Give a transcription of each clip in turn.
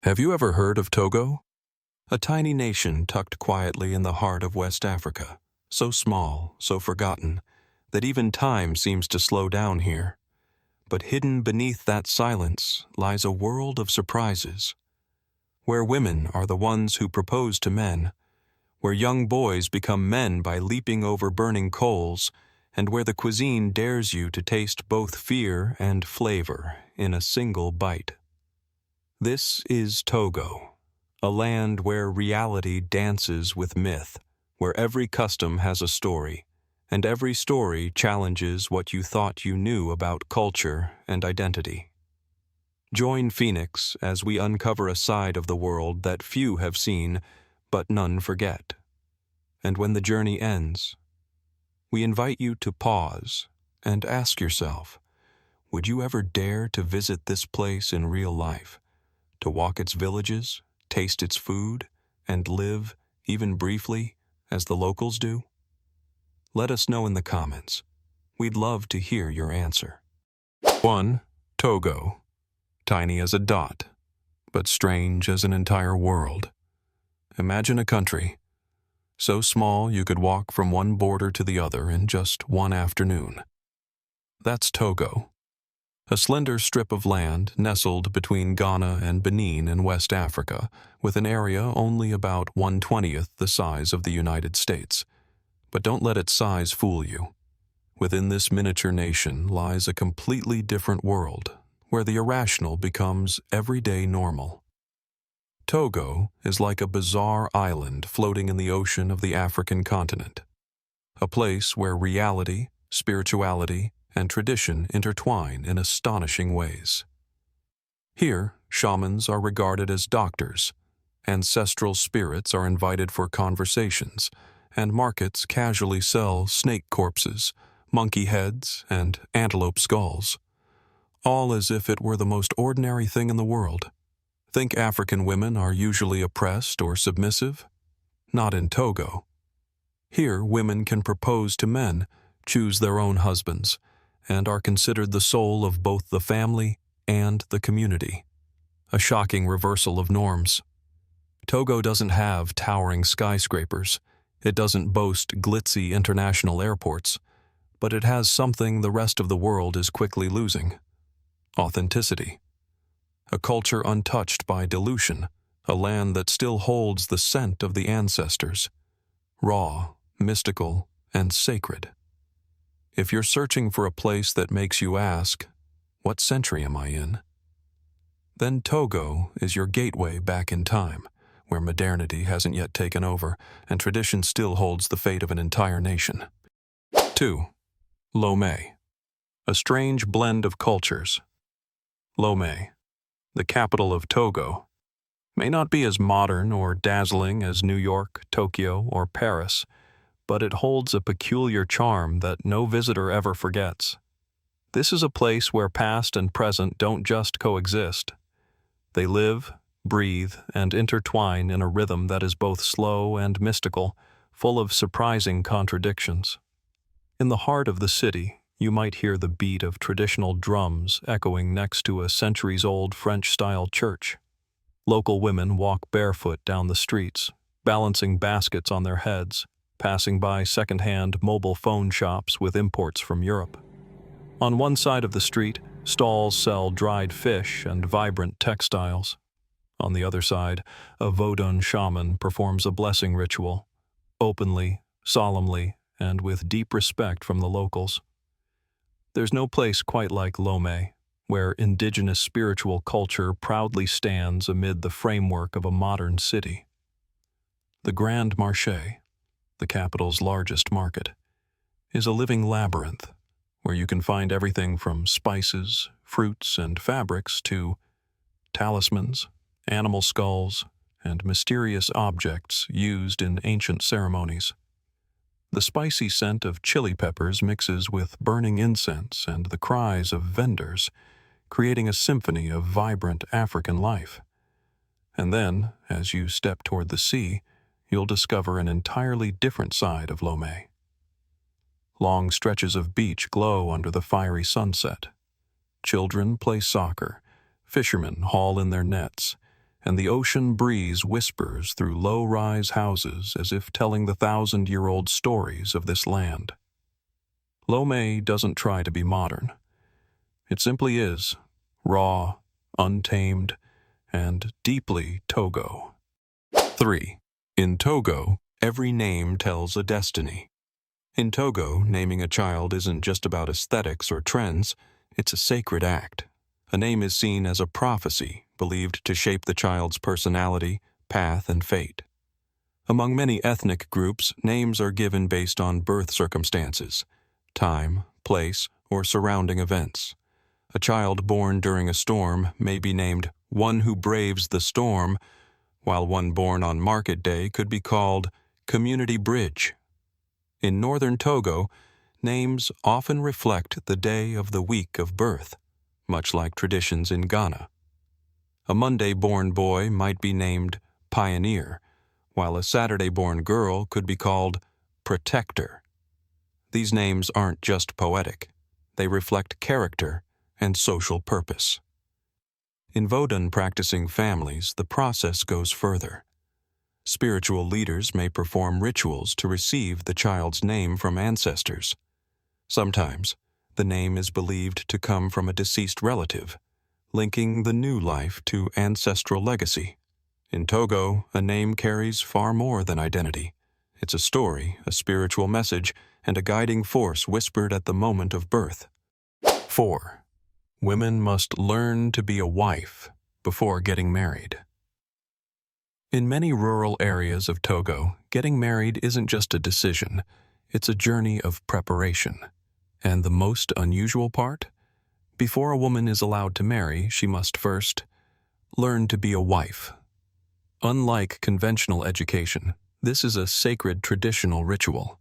Have you ever heard of Togo? A tiny nation tucked quietly in the heart of West Africa, so small, so forgotten, that even time seems to slow down here. But hidden beneath that silence lies a world of surprises, where women are the ones who propose to men, where young boys become men by leaping over burning coals, and where the cuisine dares you to taste both fear and flavor in a single bite. This is Togo, a land where reality dances with myth, where every custom has a story, and every story challenges what you thought you knew about culture and identity. Join Phoenix as we uncover a side of the world that few have seen, but none forget. And when the journey ends, we invite you to pause and ask yourself, would you ever dare to visit this place in real life, to walk its villages, taste its food, and live, even briefly, as the locals do? Let us know in the comments. We'd love to hear your answer. 1. Togo. Tiny as a dot, but strange as an entire world. Imagine a country so small you could walk from one border to the other in just one afternoon. That's Togo, a slender strip of land nestled between Ghana and Benin in West Africa, with an area only about 1/20th the size of the United States. But don't let its size fool you. Within this miniature nation lies a completely different world, where the irrational becomes everyday normal. Togo is like a bizarre island floating in the ocean of the African continent, a place where reality, spirituality, and tradition intertwine in astonishing ways. Here, shamans are regarded as doctors, ancestral spirits are invited for conversations, and markets casually sell snake corpses, monkey heads, and antelope skulls, all as if it were the most ordinary thing in the world. Think African women are usually oppressed or submissive? Not in Togo. Here, women can propose to men, choose their own husbands, and are considered the soul of both the family and the community. A shocking reversal of norms. Togo doesn't have towering skyscrapers. It doesn't boast glitzy international airports, but it has something the rest of the world is quickly losing: authenticity. A culture untouched by dilution, a land that still holds the scent of the ancestors, raw, mystical, and sacred. If you're searching for a place that makes you ask, what century am I in? Then Togo is your gateway back in time, where modernity hasn't yet taken over and tradition still holds the fate of an entire nation. 2. Lomé. A strange blend of cultures. Lomé, the capital of Togo, may not be as modern or dazzling as New York, Tokyo, or Paris, but it holds a peculiar charm that no visitor ever forgets. This is a place where past and present don't just coexist. They live, breathe, and intertwine in a rhythm that is both slow and mystical, full of surprising contradictions. In the heart of the city, you might hear the beat of traditional drums echoing next to a centuries-old French-style church. Local women walk barefoot down the streets, balancing baskets on their heads, passing by second-hand mobile phone shops with imports from Europe. On one side of the street, stalls sell dried fish and vibrant textiles. On the other side, a voodoo shaman performs a blessing ritual, openly, solemnly, and with deep respect from the locals. There's no place quite like Lomé, where indigenous spiritual culture proudly stands amid the framework of a modern city. The Grand Marché, the capital's largest market, is a living labyrinth where you can find everything from spices, fruits, and fabrics to talismans, animal skulls, and mysterious objects used in ancient ceremonies. The spicy scent of chili peppers mixes with burning incense and the cries of vendors, creating a symphony of vibrant African life. And then, as you step toward the sea, you'll discover an entirely different side of Lomé. Long stretches of beach glow under the fiery sunset. Children play soccer, fishermen haul in their nets, and the ocean breeze whispers through low-rise houses as if telling the thousand-year-old stories of this land. Lomé doesn't try to be modern. It simply is, raw, untamed, and deeply Togo. 3. In Togo, every name tells a destiny. In Togo, naming a child isn't just about aesthetics or trends, it's a sacred act. A name is seen as a prophecy, believed to shape the child's personality, path, and fate. Among many ethnic groups, names are given based on birth circumstances, time, place, or surrounding events. A child born during a storm may be named one who braves the storm, while one born on market day could be called Community Bridge. In northern Togo, names often reflect the day of the week of birth, much like traditions in Ghana. A Monday-born boy might be named Pioneer, while a Saturday-born girl could be called Protector. These names aren't just poetic. They reflect character and social purpose. In Vodun practicing families, the process goes further. Spiritual leaders may perform rituals to receive the child's name from ancestors. Sometimes, the name is believed to come from a deceased relative, linking the new life to ancestral legacy. In Togo, a name carries far more than identity. It's a story, a spiritual message, and a guiding force whispered at the moment of birth. 4. Women must learn to be a wife before getting married. In many rural areas of Togo, getting married isn't just a decision, it's a journey of preparation. And the most unusual part? Before a woman is allowed to marry, she must first learn to be a wife. Unlike conventional education, this is a sacred traditional ritual.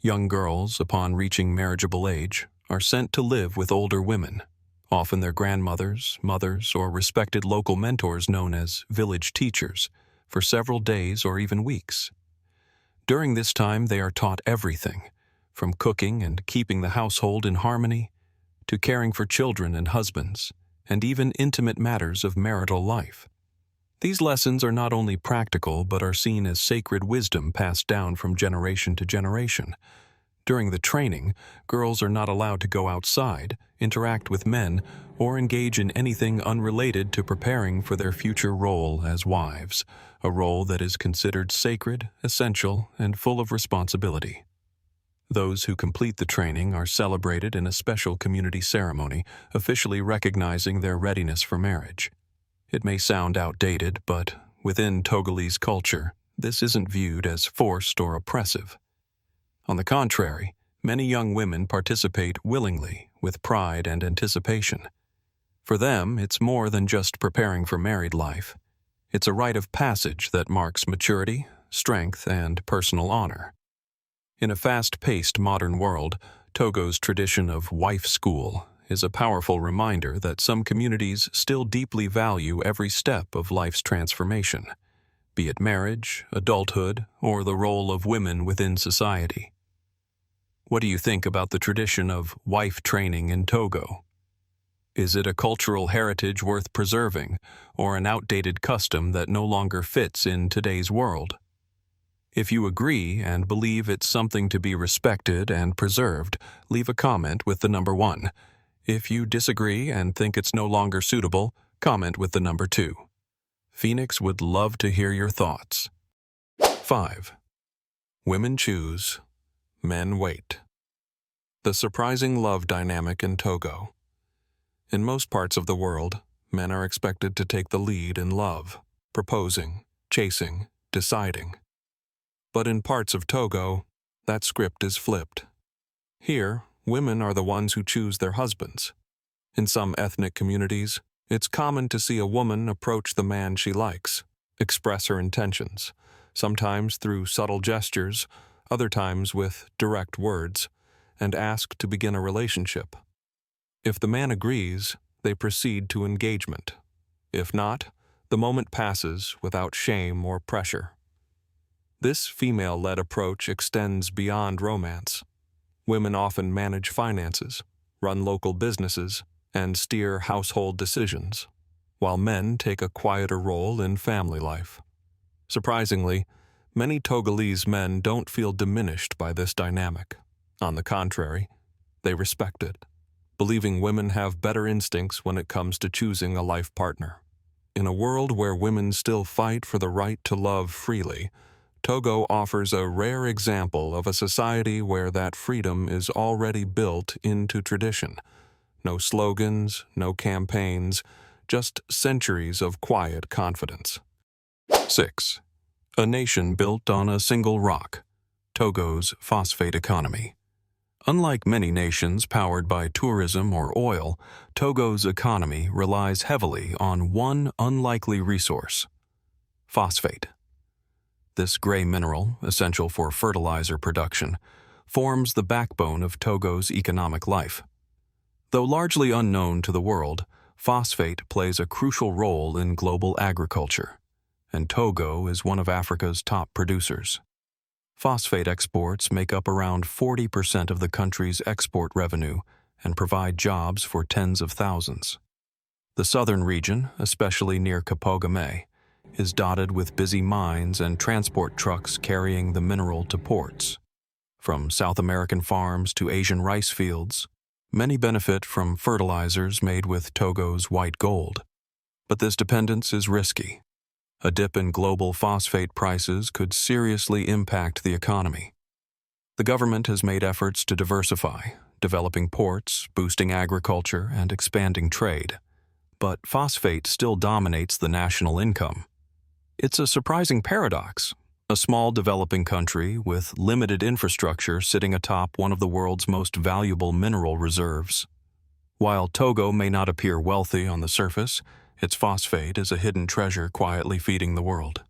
Young girls, upon reaching marriageable age, are sent to live with older women, often their grandmothers, mothers, or respected local mentors known as village teachers, for several days or even weeks. During this time, they are taught everything, from cooking and keeping the household in harmony, to caring for children and husbands, and even intimate matters of marital life. These lessons are not only practical, but are seen as sacred wisdom passed down from generation to generation. During the training, girls are not allowed to go outside, interact with men, or engage in anything unrelated to preparing for their future role as wives, a role that is considered sacred, essential, and full of responsibility. Those who complete the training are celebrated in a special community ceremony, officially recognizing their readiness for marriage. It may sound outdated, but within Togolese culture, this isn't viewed as forced or oppressive. On the contrary, many young women participate willingly, with pride and anticipation. For them, it's more than just preparing for married life. It's a rite of passage that marks maturity, strength, and personal honor. In a fast-paced modern world, Togo's tradition of wife school is a powerful reminder that some communities still deeply value every step of life's transformation, be it marriage, adulthood, or the role of women within society. What do you think about the tradition of wife training in Togo? Is it a cultural heritage worth preserving, or an outdated custom that no longer fits in today's world? If you agree and believe it's something to be respected and preserved, leave a comment with the number 1. If you disagree and think it's no longer suitable, comment with the number 2. Phoenix would love to hear your thoughts. 5. Women choose, men wait. The surprising love dynamic in Togo. In most parts of the world, men are expected to take the lead in love, proposing, chasing, deciding. But in parts of Togo, that script is flipped. Here, women are the ones who choose their husbands. In some ethnic communities, it's common to see a woman approach the man she likes, express her intentions, sometimes through subtle gestures, other times with direct words, and ask to begin a relationship. If the man agrees, they proceed to engagement. If not, the moment passes without shame or pressure. This female-led approach extends beyond romance. Women often manage finances, run local businesses, and steer household decisions. while men take a quieter role in family life. Surprisingly, many Togolese men don't feel diminished by this dynamic. On the contrary, they respect it, believing women have better instincts when it comes to choosing a life partner. In a world where women still fight for the right to love freely, Togo offers a rare example of a society where that freedom is already built into tradition. No slogans, no campaigns, just centuries of quiet confidence. 6. A nation built on a single rock, Togo's phosphate economy. Unlike many nations powered by tourism or oil, Togo's economy relies heavily on one unlikely resource: phosphate. This gray mineral, essential for fertilizer production, forms the backbone of Togo's economic life. Though largely unknown to the world, phosphate plays a crucial role in global agriculture, and Togo is one of Africa's top producers. Phosphate exports make up around 40% of the country's export revenue and provide jobs for tens of thousands. The southern region, especially near Kapogame, is dotted with busy mines and transport trucks carrying the mineral to ports. From South American farms to Asian rice fields, many benefit from fertilizers made with Togo's white gold. But this dependence is risky. A dip in global phosphate prices could seriously impact the economy. The government has made efforts to diversify, developing ports, boosting agriculture, and expanding trade. But phosphate still dominates the national income. It's a surprising paradox. A small developing country with limited infrastructure sitting atop one of the world's most valuable mineral reserves. While Togo may not appear wealthy on the surface, its phosphate is a hidden treasure quietly feeding the world.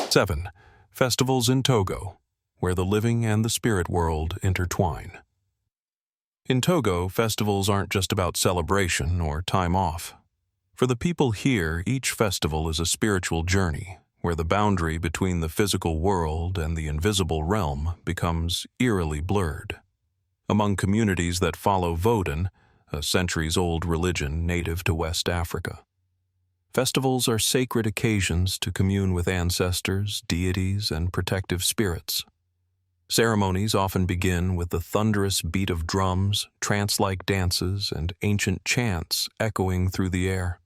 7. Festivals in Togo, where the living and the spirit world intertwine. In Togo, festivals aren't just about celebration or time off. For the people here, each festival is a spiritual journey, where the boundary between the physical world and the invisible realm becomes eerily blurred. Among communities that follow voodoo, a centuries-old religion native to West Africa, festivals are sacred occasions to commune with ancestors, deities, and protective spirits. Ceremonies often begin with the thunderous beat of drums, trance-like dances, and ancient chants echoing through the air.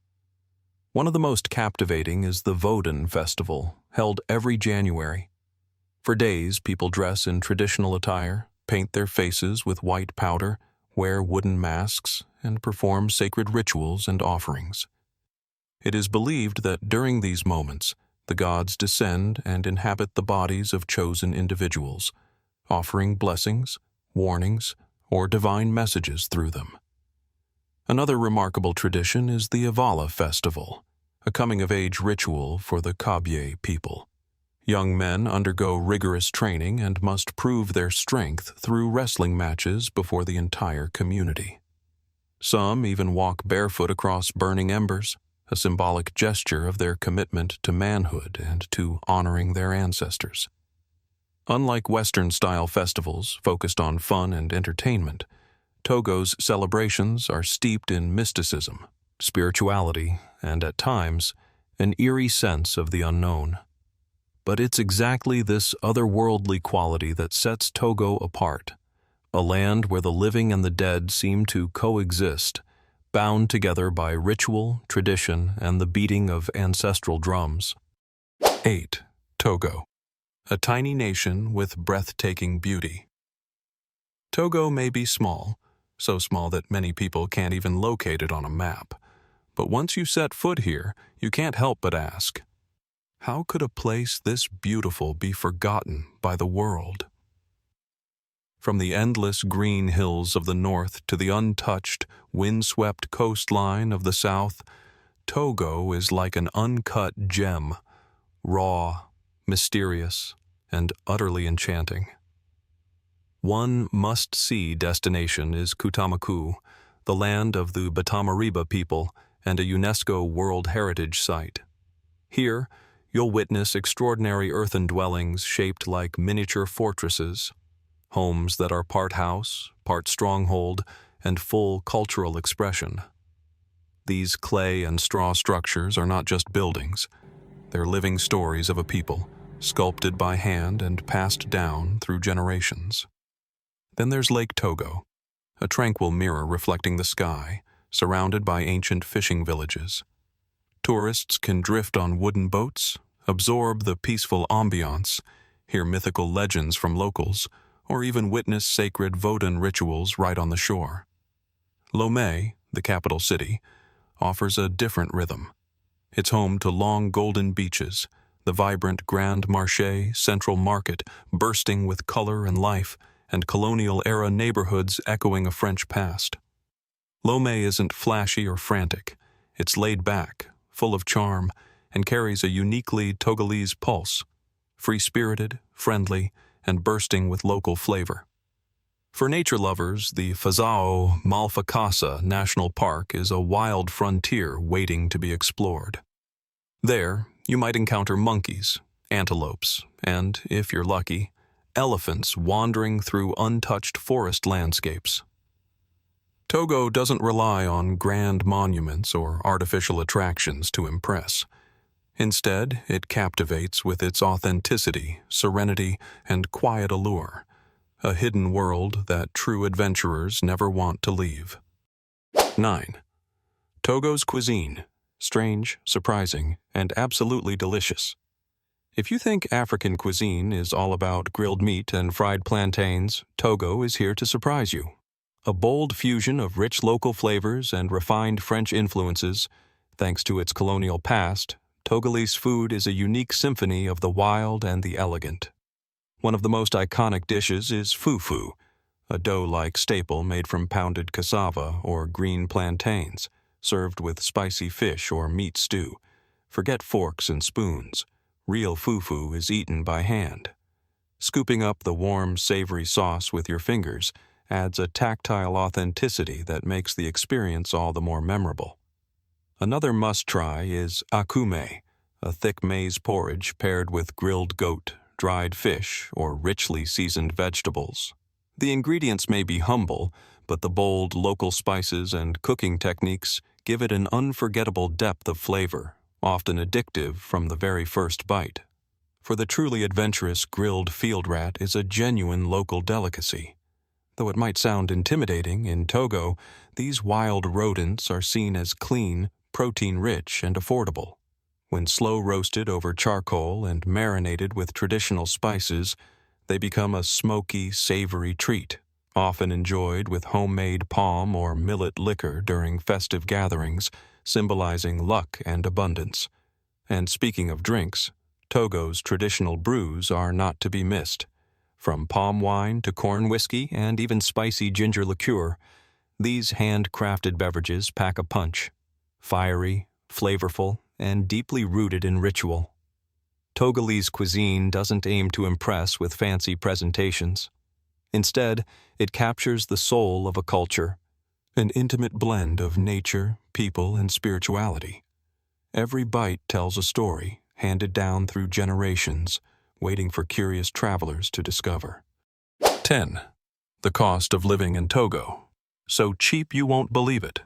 One of the most captivating is the voodoo festival, held every January. For days, people dress in traditional attire, paint their faces with white powder, wear wooden masks, and perform sacred rituals and offerings. It is believed that during these moments, the gods descend and inhabit the bodies of chosen individuals, offering blessings, warnings, or divine messages through them. Another remarkable tradition is the Avala festival, a coming-of-age ritual for the Kabye people. Young men undergo rigorous training and must prove their strength through wrestling matches before the entire community. Some even walk barefoot across burning embers, a symbolic gesture of their commitment to manhood and to honoring their ancestors. Unlike Western-style festivals focused on fun and entertainment, Togo's celebrations are steeped in mysticism, spirituality, and at times, an eerie sense of the unknown. But it's exactly this otherworldly quality that sets Togo apart, a land where the living and the dead seem to coexist, bound together by ritual, tradition, and the beating of ancestral drums. 8. Togo, a tiny nation with breathtaking beauty. Togo may be small, so small that many people can't even locate it on a map. But once you set foot here, you can't help but ask, how could a place this beautiful be forgotten by the world? From the endless green hills of the north to the untouched, wind-swept coastline of the south, Togo is like an uncut gem, raw, mysterious, and utterly enchanting. One must-see destination is Kutamaku, the land of the Batamariba people and a UNESCO World Heritage Site. Here, you'll witness extraordinary earthen dwellings shaped like miniature fortresses, homes that are part house, part stronghold, and full cultural expression. These clay and straw structures are not just buildings. They're living stories of a people, sculpted by hand and passed down through generations. Then there's Lake Togo, a tranquil mirror reflecting the sky, surrounded by ancient fishing villages. Tourists can drift on wooden boats, absorb the peaceful ambiance, hear mythical legends from locals, or even witness sacred Vodun rituals right on the shore. Lomé, the capital city, offers a different rhythm. It's home to long golden beaches, the vibrant Grand Marché Central Market bursting with color and life, and colonial-era neighborhoods echoing a French past. Lomé isn't flashy or frantic. It's laid back, full of charm, and carries a uniquely Togolese pulse, free-spirited, friendly, and bursting with local flavor. For nature lovers, the PHOENIXUSA National Park is a wild frontier waiting to be explored. There, you might encounter monkeys, antelopes, and, if you're lucky, elephants wandering through untouched forest landscapes. Togo doesn't rely on grand monuments or artificial attractions to impress. Instead, it captivates with its authenticity, serenity, and quiet allure, a hidden world that true adventurers never want to leave. 9. Togo's cuisine. Strange, surprising, and absolutely delicious. If you think African cuisine is all about grilled meat and fried plantains, Togo is here to surprise you. A bold fusion of rich local flavors and refined French influences, thanks to its colonial past, Togolese food is a unique symphony of the wild and the elegant. One of the most iconic dishes is fufu, a dough-like staple made from pounded cassava or green plantains, served with spicy fish or meat stew. Forget forks and spoons. Real fufu is eaten by hand. Scooping up the warm, savory sauce with your fingers adds a tactile authenticity that makes the experience all the more memorable. Another must-try is akume, a thick maize porridge paired with grilled goat, dried fish, or richly seasoned vegetables. The ingredients may be humble, but the bold local spices and cooking techniques give it an unforgettable depth of flavor, often addictive from the very first bite. For the truly adventurous, grilled field rat is a genuine local delicacy. Though it might sound intimidating, in Togo, these wild rodents are seen as clean, protein-rich, and affordable. When slow roasted over charcoal and marinated with traditional spices, they become a smoky, savory treat, often enjoyed with homemade palm or millet liquor during festive gatherings, symbolizing luck and abundance. And speaking of drinks, Togo's traditional brews are not to be missed. From palm wine to corn whiskey and even spicy ginger liqueur, these handcrafted beverages pack a punch. Fiery, flavorful, and deeply rooted in ritual. Togolese cuisine doesn't aim to impress with fancy presentations. Instead, it captures the soul of a culture, an intimate blend of nature, people, and spirituality. Every bite tells a story, handed down through generations, waiting for curious travelers to discover. 10. The cost of living in Togo. So cheap you won't believe it.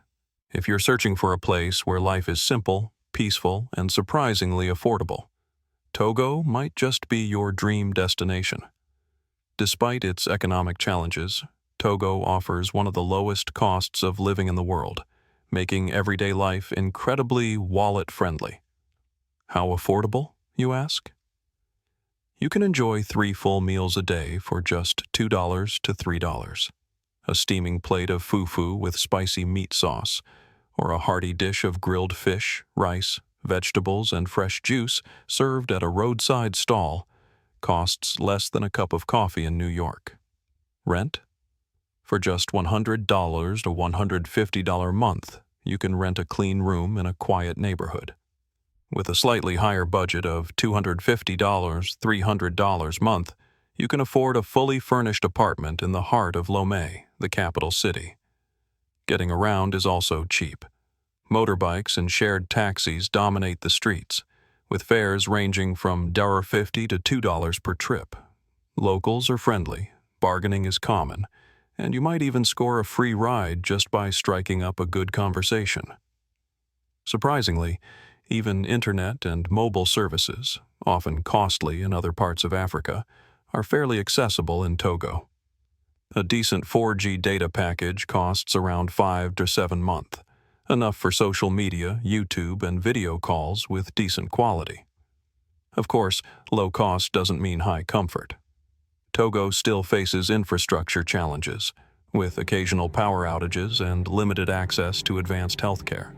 If you're searching for a place where life is simple, peaceful, and surprisingly affordable, Togo might just be your dream destination. Despite its economic challenges, Togo offers one of the lowest costs of living in the world, making everyday life incredibly wallet-friendly. How affordable, you ask? You can enjoy 3 full meals a day for just $2 to $3. A steaming plate of fufu with spicy meat sauce, or a hearty dish of grilled fish, rice, vegetables, and fresh juice served at a roadside stall costs less than a cup of coffee in New York. Rent? For just $100 to $150 a month, you can rent a clean room in a quiet neighborhood. With a slightly higher budget of $250, $300 a month, you can afford a fully furnished apartment in the heart of Lomé, the capital city. Getting around is also cheap. Motorbikes and shared taxis dominate the streets, with fares ranging from $1.50 to $2 per trip. Locals are friendly, bargaining is common, and you might even score a free ride just by striking up a good conversation. Surprisingly, even internet and mobile services, often costly in other parts of Africa, are fairly accessible in Togo. A decent 4G data package costs around 5 to 7 months, enough for social media, YouTube, and video calls with decent quality. Of course, low cost doesn't mean high comfort. Togo still faces infrastructure challenges, with occasional power outages and limited access to advanced healthcare.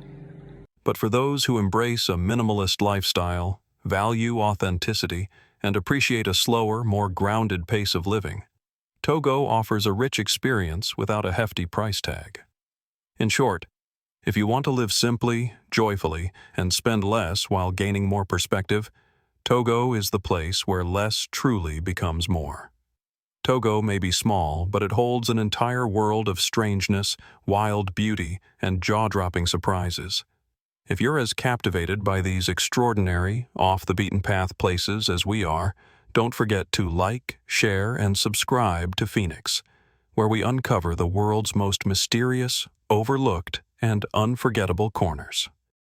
But for those who embrace a minimalist lifestyle, value authenticity, and appreciate a slower, more grounded pace of living, Togo offers a rich experience without a hefty price tag. In short, if you want to live simply, joyfully, and spend less while gaining more perspective, Togo is the place where less truly becomes more. Togo may be small, but it holds an entire world of strangeness, wild beauty, and jaw-dropping surprises. If you're as captivated by these extraordinary, off-the-beaten-path places as we are, don't forget to like, share, and subscribe to Phoenix, where we uncover the world's most mysterious, overlooked, and unforgettable corners.